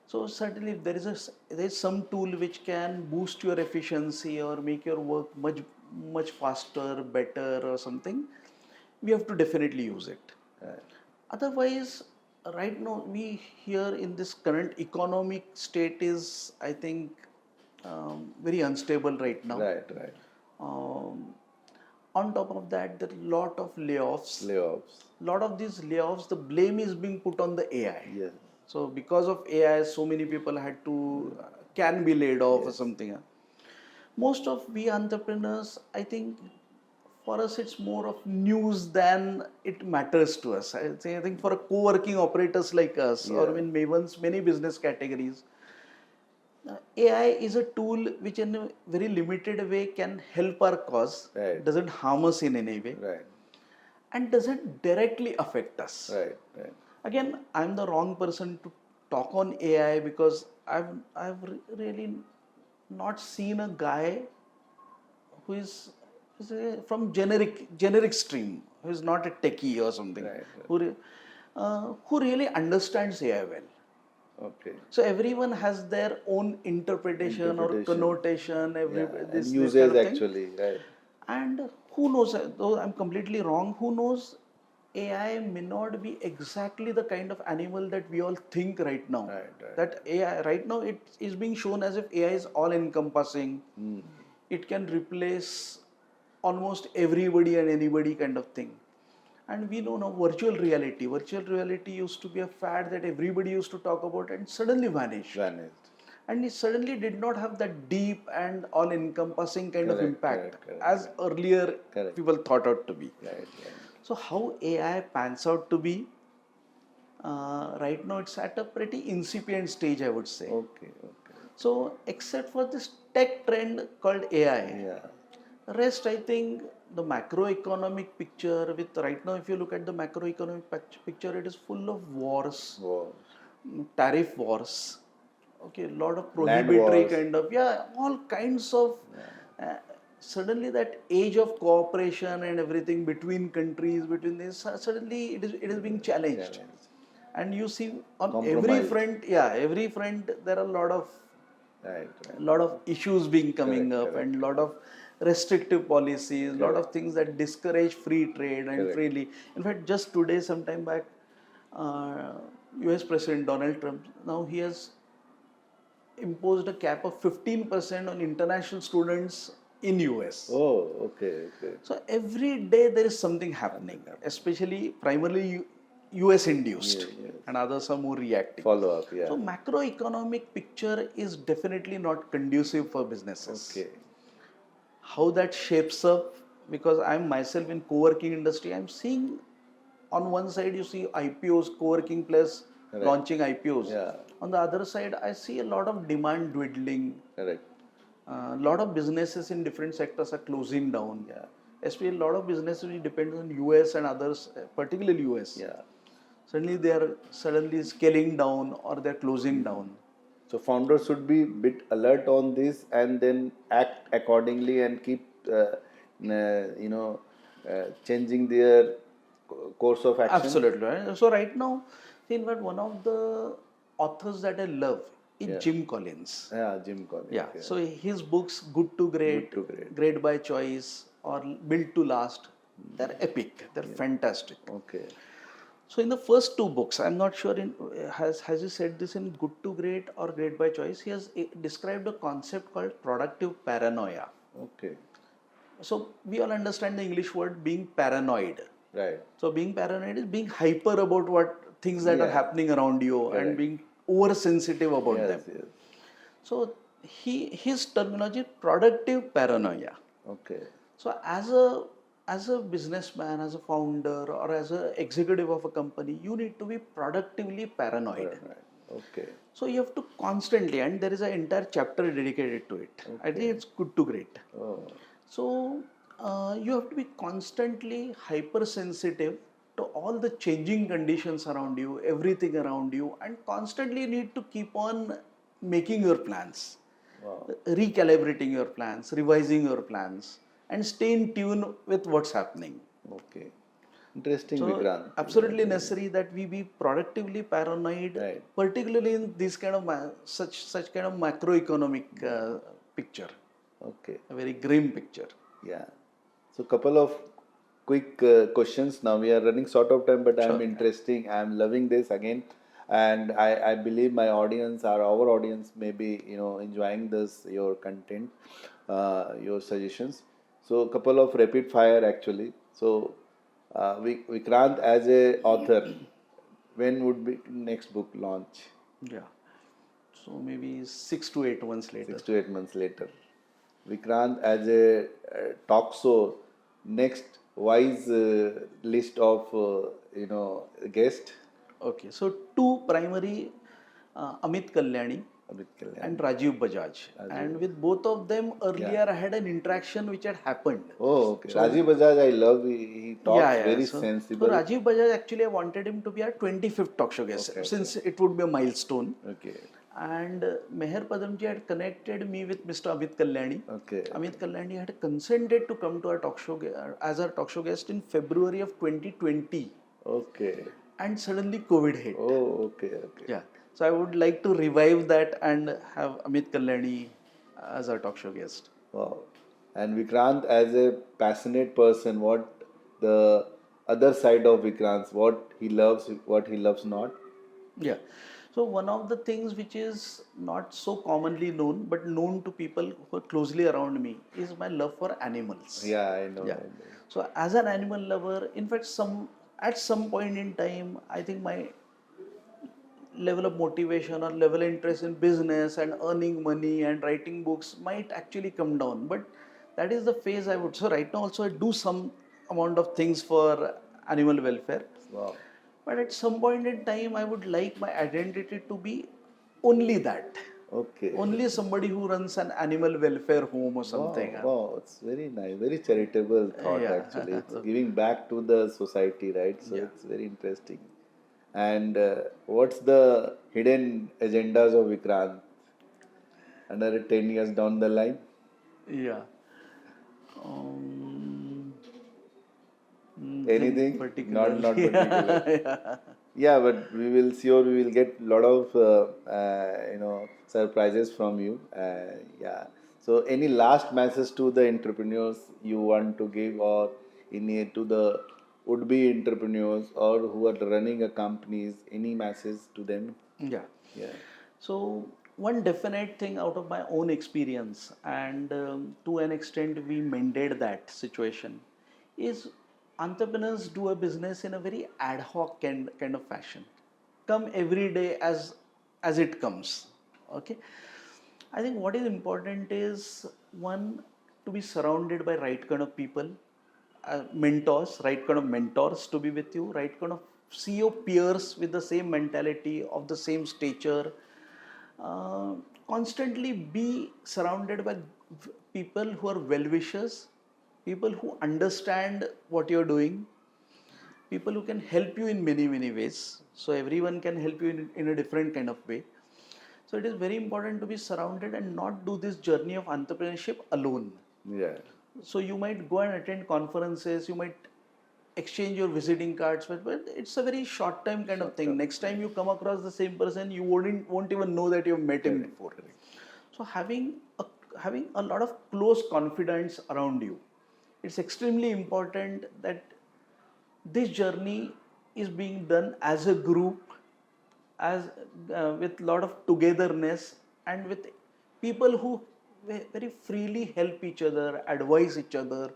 so certainly if there is some tool which can boost your efficiency or make your work much faster, better or something, we have to definitely use it. Right. Otherwise, right now we here in this current economic state is, I think, very unstable right now. Right. Um, on top of that, there are a lot of layoffs. Layoffs. Lot of these layoffs, the blame is being put on the AI. Yes. So because of AI, so many people had to can be laid off or something. Most of we entrepreneurs, I think, for us it's more of news than it matters to us. I think for a co-working operators like us or in Mavens, many business categories, AI is a tool which in a very limited way can help our cause, Right. doesn't harm us in any way, Right. and doesn't directly affect us. Right. Again, I'm the wrong person to talk on AI because really not seen a guy who is from generic stream, who is not a techie or something, Right. who really understands AI well. Okay. So everyone has their own interpretation or connotation, And this uses kind of thing. actually, right. And who knows, though I'm completely wrong, who knows, AI may not be exactly the kind of animal that we all think right now. Right. That AI, right now, it is being shown as if AI is all encompassing. It can replace almost everybody and anybody kind of thing. And we know now virtual reality. Virtual reality used to be a fad that everybody used to talk about and suddenly vanished. And it suddenly did not have that deep and all encompassing kind of impact as earlier people thought out to be. Right. So, how AI pans out to be, right now it's at a pretty incipient stage, I would say. Okay. So, except for this tech trend called AI, rest, I think the macroeconomic picture with right now, if you look at the macroeconomic picture, it is full of wars, tariff wars, okay, a lot of prohibitory kind of, all kinds of, uh, suddenly that age of cooperation and everything between countries, between this, suddenly it is being challenged. And you see on every front, every front there are a lot of issues being coming up and a lot of restrictive policies, a lot of things that discourage free trade and freely. In fact, just today, sometime back, uh, US President Donald Trump, now he has imposed a cap of 15% on international students in US. Okay. So every day there is something happening, especially primarily US induced, and others are more reactive. Follow up, So macroeconomic picture is definitely not conducive for businesses. Okay. How that shapes up, because I'm myself in co-working industry, I'm seeing on one side you see IPOs, co-working plus launching IPOs. On the other side, I see a lot of demand dwindling. A lot of businesses in different sectors are closing down. Especially a lot of businesses which depend on US and others, particularly US. Suddenly they are scaling down or they're closing down. So founders should be bit alert on this and then act accordingly and keep changing their course of action. Absolutely. So right now, in fact, one of the authors that I love is Jim Collins. Jim Collins. So his books, Good to Great, Great by Choice, or Built to Last, they're epic. They're fantastic. Okay. So in the first two books, I'm not sure has he said this in Good to Great or Great by Choice. He has described a concept called productive paranoia. Okay. So we all understand the English word being paranoid. Right. So being paranoid is being hyper about what things that are happening around you and being oversensitive about them. So his terminology, productive paranoia. Okay. So as a businessman, as a founder, or as an executive of a company, you need to be productively paranoid. Okay. So you have to constantly, and there is an entire chapter dedicated to it. I think it's Good to Great. So you have to be constantly hypersensitive to all the changing conditions around you, everything around you, and constantly need to keep on making your plans. Wow. recalibrating your plans, revising your plans, and stay in tune with what's happening. Okay. Interesting, So Vikrant. absolutely necessary that we be productively paranoid, Right. particularly in this kind of such kind of macroeconomic picture, Okay. a very grim picture. Yeah. So couple of quick questions. Now we are running short of time, but I'm Sure. interesting. I'm loving this again, and I believe my audience, or our audience, may be enjoying this your content, your suggestions. So couple of rapid fire actually. So Vikrant as a author, when would be next book launch? Yeah. So maybe 6 to 8 months later. 6 to 8 months later. Vikrant as a talk show, next wise list of guest. Okay. So two primary, Amit Kalyani Amit and Kalyan. Rajiv Bajaj. And with both of them earlier, I had an interaction which had happened. Oh, okay. So Rajiv Bajaj, I love. He talks yeah. very So sensible. Rajiv Bajaj, actually, I wanted him to be our 25th talk show guest, Okay, since it would be a milestone. okay, And Meher Padamji had connected me with Mr. Amit Kalyani. okay, Amit Kalyani had consented to come to our talk show as our talk show guest in February of 2020, okay. and suddenly COVID hit. Oh, okay, okay. Yeah. So I would like to revive that and have Amit Kalyani as our talk show guest. Wow. And Vikrant as a passionate person, what the other side of Vikrant's, what he loves not. Yeah. So one of the things which is not so commonly known, but known to people who are closely around me, is my love for animals. Yeah, I know. Yeah. I know. So as an animal lover, in fact, at some point in time, I think my level of motivation or level of interest in business and earning money and writing books might actually come down. But that is the phase I would. So right now also I do some amount of things for animal welfare. Wow. But at some point in time, I would like my identity to be only that. Okay. Only somebody who runs an animal welfare home or something. Wow, wow, it's very nice, very charitable thought Yeah. actually. It's giving back to the society, right? So Yeah. it's very interesting. And what's the hidden agendas of Vikrant another 10 years down the line? Yeah. Um, Anything? particularly. Not particular. Yeah. Yeah, but we will get a lot of surprises from you. Yeah. So any last message to the entrepreneurs you want to give, or to the would-be entrepreneurs or who are running a companies? Any message to them? Yeah. Yeah. So one definite thing out of my own experience, and to an extent we mended that situation, is entrepreneurs do a business in a very ad hoc kind of fashion. Come every day as it comes. Okay. I think what is important is, one, to be surrounded by right kind of people, right kind of mentors to be with you, right kind of see your peers with the same mentality, of the same stature. Uh, Constantly be surrounded by people who are well wishers, people who understand what you're doing, people who can help you in many ways. So everyone can help you in a different kind of way. So it is very important to be surrounded and not do this journey of entrepreneurship alone. Yeah. So you might go and attend conferences, you might exchange your visiting cards, but it's a very short time kind of thing. Next time you come across the same person, you won't even know that you've met him before. So having a lot of close confidants around you, it's extremely important that this journey is being done as a group, as with lot of togetherness, and with people who very freely help each other, advise each other.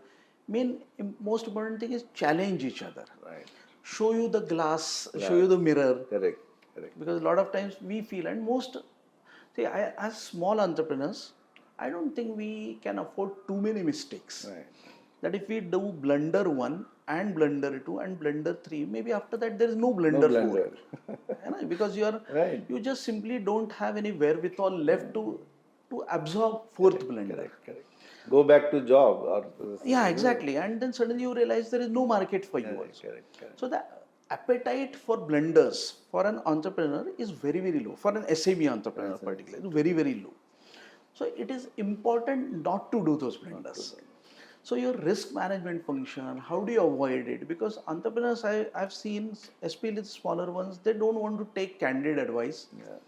Most important thing is challenge each other, Right. show you the glass, show you the mirror. Correct. Correct. Because a lot of times we feel, and as small entrepreneurs, I don't think we can afford too many mistakes. Right. That if we do blunder one and blunder two and blunder three, maybe after that there is no blunder blunder. four. Because Right. you just simply don't have any wherewithal left to absorb fourth blunder. Correct. Go back to job or Yeah, exactly. And then suddenly you realize there is no market for you also. correct. So the appetite for blunders for an entrepreneur is very low. For an SME entrepreneur particularly, very low. So it is important not to do those blunders. So your risk management function, how do you avoid it? Because entrepreneurs I've seen, especially the smaller ones, they don't want to take candid advice. Yeah.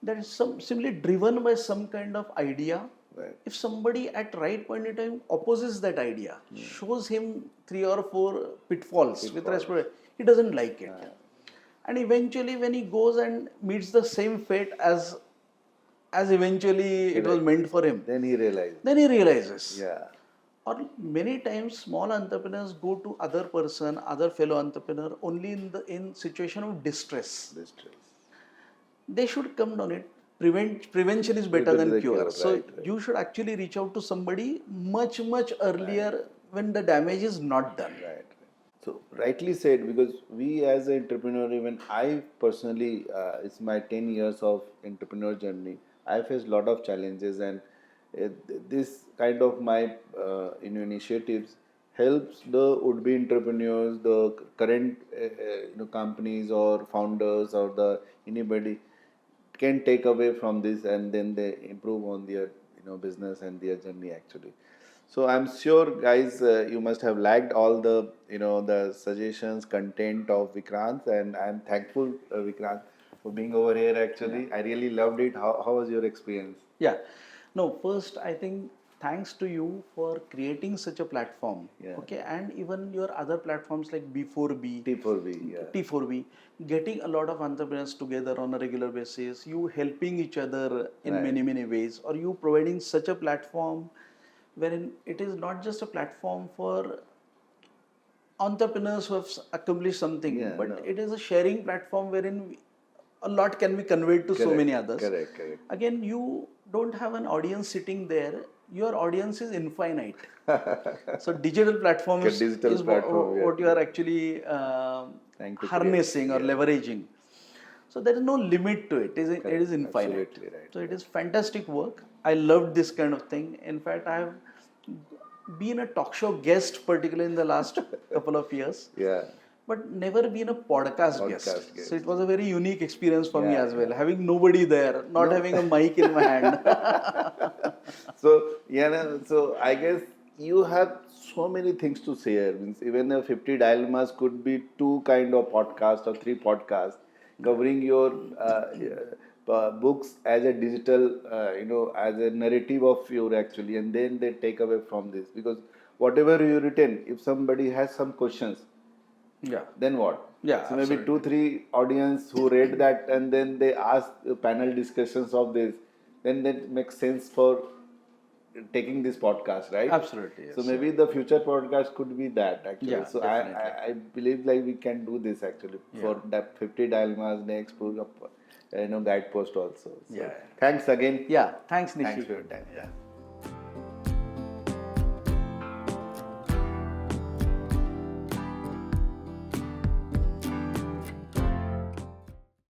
That is simply driven by some kind of idea. Right. If somebody at right point in time opposes that idea, shows him 3 or 4 pitfalls with respect, he doesn't like it. And eventually when he goes and meets the same fate as eventually it was meant for him, Then he realized. then he realizes. Yeah. Or many times small entrepreneurs go to other fellow entrepreneur only in situation of distress. Distress. They should come down it. Prevention is better than cure. So right. you should actually reach out to somebody much earlier when the damage is not done. Right. So rightly said, because we as an entrepreneur, even I personally, it's my 10 years of entrepreneur journey. I faced a lot of challenges, and this kind of my initiatives helps the would-be entrepreneurs, the current companies or founders or the anybody can take away from this, and then they improve on their business and their journey actually. So I'm sure, guys, you must have liked all the the suggestions, content of Vikrant, and I'm thankful, Vikrant, for being over here. Actually, I really loved it. How was your experience? Yeah. No, first I think thanks to you for creating such a platform. Yeah. Okay, and even your other platforms like B4B, T4B, yeah. T4B, getting a lot of entrepreneurs together on a regular basis, you helping each other in many ways, or you providing such a platform wherein it is not just a platform for entrepreneurs who have accomplished something, but it is a sharing platform wherein a lot can be conveyed to so many others. Correct. Again, you don't have an audience sitting there. Your audience is infinite. So digital platform is what you are actually harnessing or leveraging. So there is no limit to it. It is infinite. Absolutely right. So it is fantastic work. I loved this kind of thing. In fact, I have been a talk show guest, particularly in the last couple of years. Yeah. But never been a podcast guest. So it was a very unique experience for me as well. Having nobody there, not having a mic in my hand. So I guess you have so many things to share. Means even the 50 dilemmas could be 2 kind of podcast or 3 podcasts covering your books as a digital, as a narrative of your actually, and then they take away from this, because whatever you written, if somebody has some questions, then what? Yeah, so maybe 2-3 audience who read that, and then they ask panel discussions of this, then that makes sense for taking this podcast, right? Absolutely. Yes. So maybe the future podcast could be that actually. Yeah, so I believe like we can do this actually for that 50 dilemmas next guidepost also. So thanks again. Yeah, thanks Nishi. Thanks for your time. Yeah.